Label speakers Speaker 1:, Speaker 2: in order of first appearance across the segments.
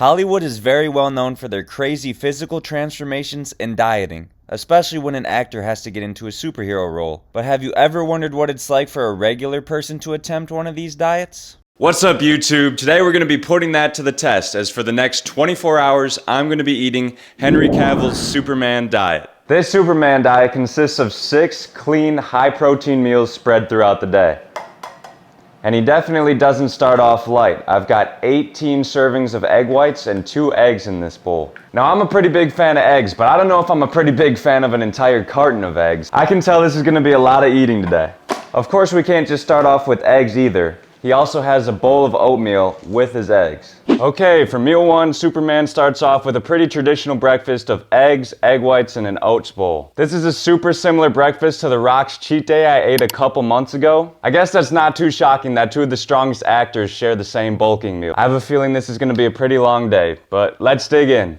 Speaker 1: Hollywood is very well known for their crazy physical transformations and dieting, especially when an actor has to get into a superhero role. But have you ever wondered what it's like for a regular person to attempt one of these diets?
Speaker 2: What's up, YouTube? Today we're going to be putting that to the test, as for the next 24 hours, I'm going to be eating Henry Cavill's Superman diet. This Superman diet consists of 6 clean, high-protein meals spread throughout the day. And he definitely doesn't start off light. I've got 18 servings of egg whites and 2 eggs in this bowl. Now, I'm a pretty big fan of eggs, but I don't know if I'm a pretty big fan of an entire carton of eggs. I can tell this is going to be a lot of eating today. Of course, we can't just start off with eggs either. He also has a bowl of oatmeal with his eggs. Okay, for meal 1, Superman starts off with a pretty traditional breakfast of eggs, egg whites, and an oats bowl. This is a super similar breakfast to The Rock's cheat day I ate a couple months ago. I guess that's not too shocking that 2 of the strongest actors share the same bulking meal. I have a feeling this is going to be a pretty long day, but let's dig in.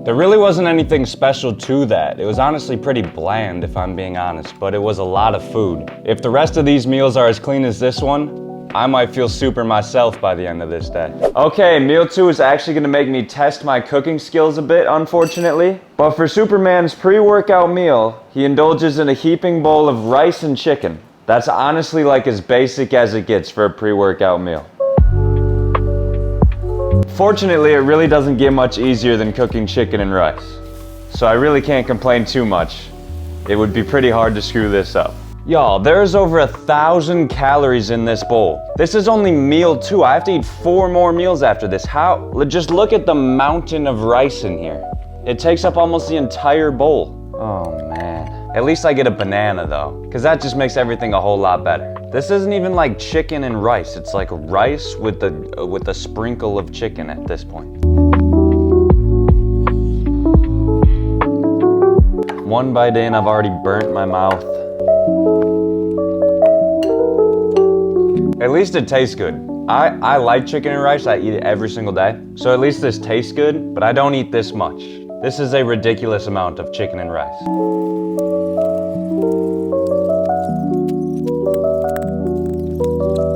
Speaker 2: There really wasn't anything special to that. It was honestly pretty bland, if I'm being honest, but it was a lot of food. If the rest of these meals are as clean as this one, I might feel super myself by the end of this day. Okay, meal 2 is actually gonna make me test my cooking skills a bit, unfortunately. But for Superman's pre-workout meal, he indulges in a heaping bowl of rice and chicken. That's honestly like as basic as it gets for a pre-workout meal. Fortunately, it really doesn't get much easier than cooking chicken and rice. So I really can't complain too much. It would be pretty hard to screw this up. Y'all, there's over 1,000 calories in this bowl. This is only meal 2. I have to eat 4 more meals after this. How? Just look at the mountain of rice in here. It takes up almost the entire bowl. Oh man. At least I get a banana though, because that just makes everything a whole lot better. This isn't even like chicken and rice. It's like rice with a sprinkle of chicken at this point. 1 bite in, I've already burnt my mouth. At least it tastes good. I like chicken and rice. I eat it every single day. So at least this tastes good, but I don't eat this much. This is a ridiculous amount of chicken and rice.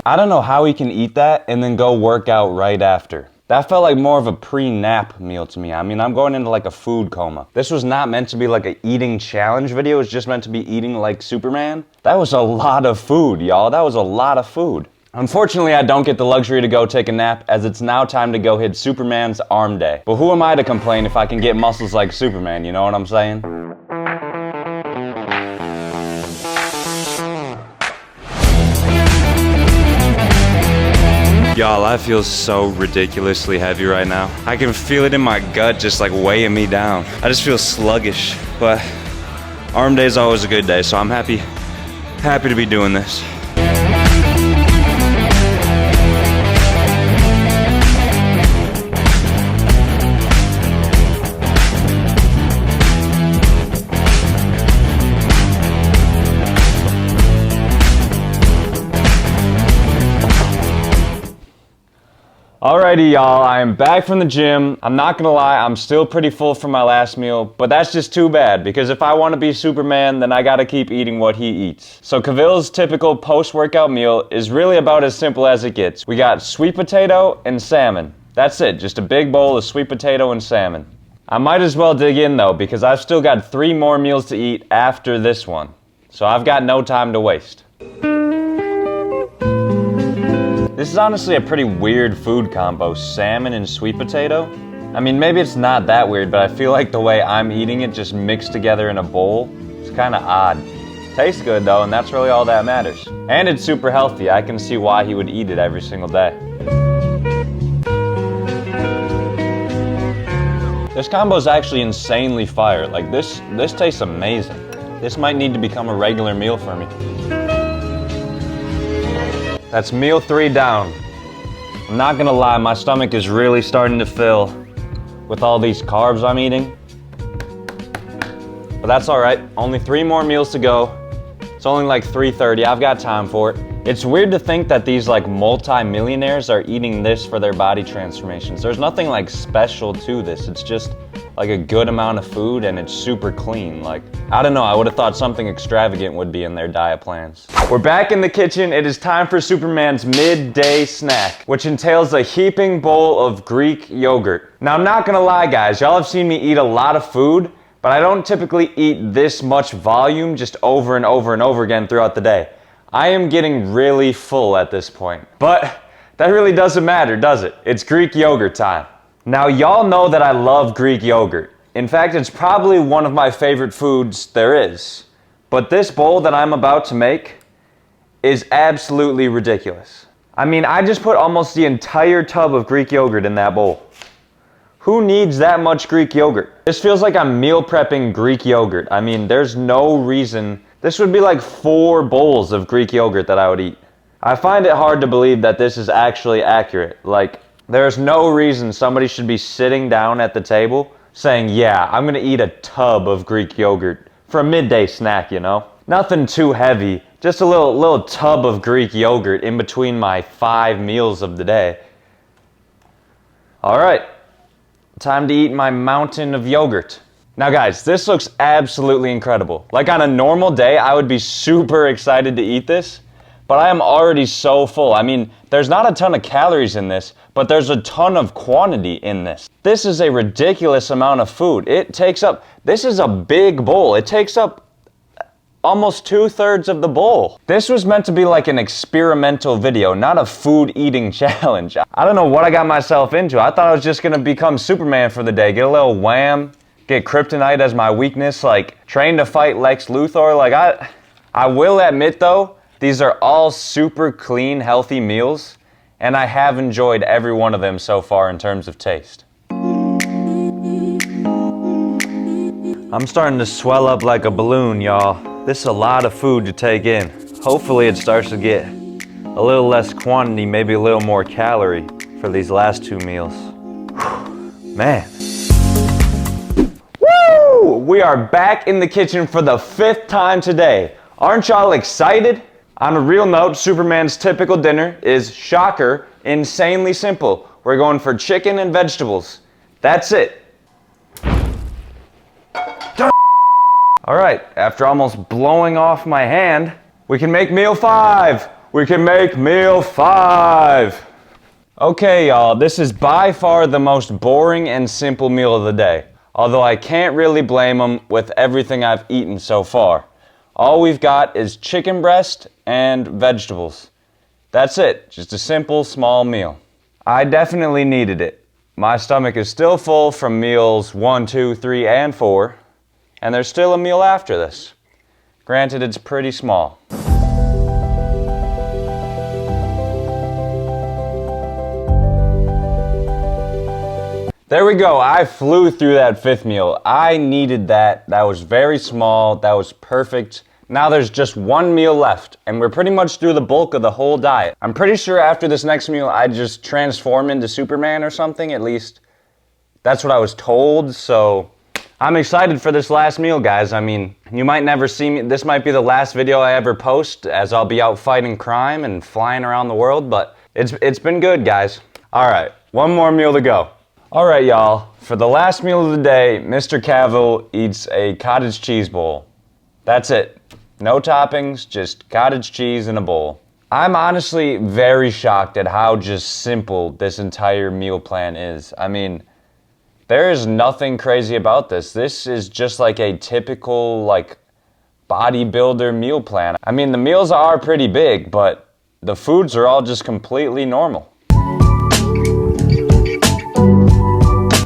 Speaker 2: I don't know how he can eat that and then go work out right after. That felt like more of a pre-nap meal to me. I mean, I'm going into like a food coma. This was not meant to be like an eating challenge video. It was just meant to be eating like Superman. That was a lot of food, y'all. That was a lot of food. Unfortunately, I don't get the luxury to go take a nap, as it's now time to go hit Superman's arm day. But who am I to complain if I can get muscles like Superman, you know what I'm saying? Y'all, I feel so ridiculously heavy right now. I can feel it in my gut just like weighing me down. I just feel sluggish, but arm day is always a good day, so I'm happy to be doing this. Alrighty, y'all, I am back from the gym. I'm not gonna lie, I'm still pretty full from my last meal, but that's just too bad, because if I want to be Superman, then I gotta keep eating what he eats. So Cavill's typical post-workout meal is really about as simple as it gets. We got sweet potato and salmon. That's it, just a big bowl of sweet potato and salmon. I might as well dig in though, because I've still got 3 more meals to eat after this one. So I've got no time to waste. This is honestly a pretty weird food combo, salmon and sweet potato. I mean, maybe it's not that weird, but I feel like the way I'm eating it just mixed together in a bowl, it's kind of odd. Tastes good though, and that's really all that matters. And it's super healthy. I can see why he would eat it every single day. This combo is actually insanely fire. Like this tastes amazing. This might need to become a regular meal for me. That's meal 3 down. I'm not gonna lie, my stomach is really starting to fill with all these carbs I'm eating. But that's all right, only 3 more meals to go. It's only like 3:30, I've got time for it. It's weird to think that these like multi-millionaires are eating this for their body transformations. There's nothing like special to this. It's just like a good amount of food and it's super clean. Like, I don't know, I would have thought something extravagant would be in their diet plans. We're back in the kitchen. It is time for Superman's midday snack, which entails a heaping bowl of Greek yogurt. Now, I'm not gonna lie, guys, y'all have seen me eat a lot of food, but I don't typically eat this much volume just over and over and over again throughout the day. I am getting really full at this point, but that really doesn't matter, does it? It's Greek yogurt time. Now, y'all know that I love Greek yogurt. In fact, it's probably one of my favorite foods there is. But this bowl that I'm about to make is absolutely ridiculous. I mean, I just put almost the entire tub of Greek yogurt in that bowl. Who needs that much Greek yogurt? This feels like I'm meal prepping Greek yogurt. I mean, there's no reason. This would be like 4 bowls of Greek yogurt that I would eat. I find it hard to believe that this is actually accurate. Like, there's no reason somebody should be sitting down at the table saying, yeah, I'm gonna eat a tub of Greek yogurt for a midday snack, you know? Nothing too heavy, just a little tub of Greek yogurt in between my 5 meals of the day. All right, time to eat my mountain of yogurt. Now guys, this looks absolutely incredible. Like on a normal day, I would be super excited to eat this, but I am already so full. I mean, there's not a ton of calories in this, but there's a ton of quantity in this. This is a ridiculous amount of food. This is a big bowl. It takes up almost 2/3 of the bowl. This was meant to be like an experimental video, not a food eating challenge. I don't know what I got myself into. I thought I was just gonna become Superman for the day, get a little wham, get kryptonite as my weakness, like train to fight Lex Luthor. Like I will admit though, these are all super clean, healthy meals, and I have enjoyed every one of them so far in terms of taste. I'm starting to swell up like a balloon, y'all. This is a lot of food to take in. Hopefully it starts to get a little less quantity, maybe a little more calorie for these last 2 meals. Whew, man. Woo! We are back in the kitchen for the 5th time today. Aren't y'all excited? On a real note, Superman's typical dinner is, shocker, insanely simple. We're going for chicken and vegetables. That's it. All right, after almost blowing off my hand, we can make meal 5. We can make meal 5. Okay, y'all, this is by far the most boring and simple meal of the day. Although I can't really blame them with everything I've eaten so far. All we've got is chicken breast and vegetables. That's it, just a simple, small meal. I definitely needed it. My stomach is still full from meals 1, 2, 3, and 4, and there's still a meal after this. Granted, it's pretty small. There we go, I flew through that 5th meal. I needed that. That was very small, that was perfect. Now there's just 1 meal left, and we're pretty much through the bulk of the whole diet. I'm pretty sure after this next meal, I just transform into Superman or something. At least, that's what I was told, so I'm excited for this last meal, guys. I mean, you might never see me. This might be the last video I ever post, as I'll be out fighting crime and flying around the world, but it's been good, guys. All right, 1 more meal to go. All right, y'all, for the last meal of the day, Mr. Cavill eats a cottage cheese bowl. That's it. No toppings, just cottage cheese in a bowl. I'm honestly very shocked at how just simple this entire meal plan is. I mean, there is nothing crazy about this. This is just like a typical, like, bodybuilder meal plan. I mean, the meals are pretty big, but the foods are all just completely normal.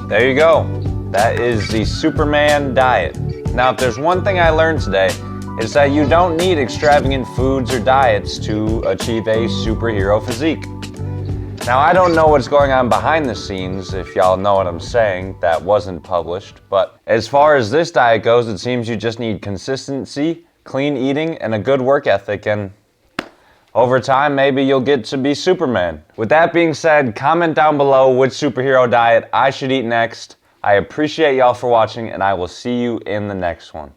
Speaker 2: There you go. That is the Superman diet. Now, if there's one thing I learned today, it's that you don't need extravagant foods or diets to achieve a superhero physique. Now, I don't know what's going on behind the scenes, if y'all know what I'm saying. That wasn't published. But as far as this diet goes, it seems you just need consistency, clean eating, and a good work ethic, and over time, maybe you'll get to be Superman. With that being said, comment down below which superhero diet I should eat next. I appreciate y'all for watching, and I will see you in the next one.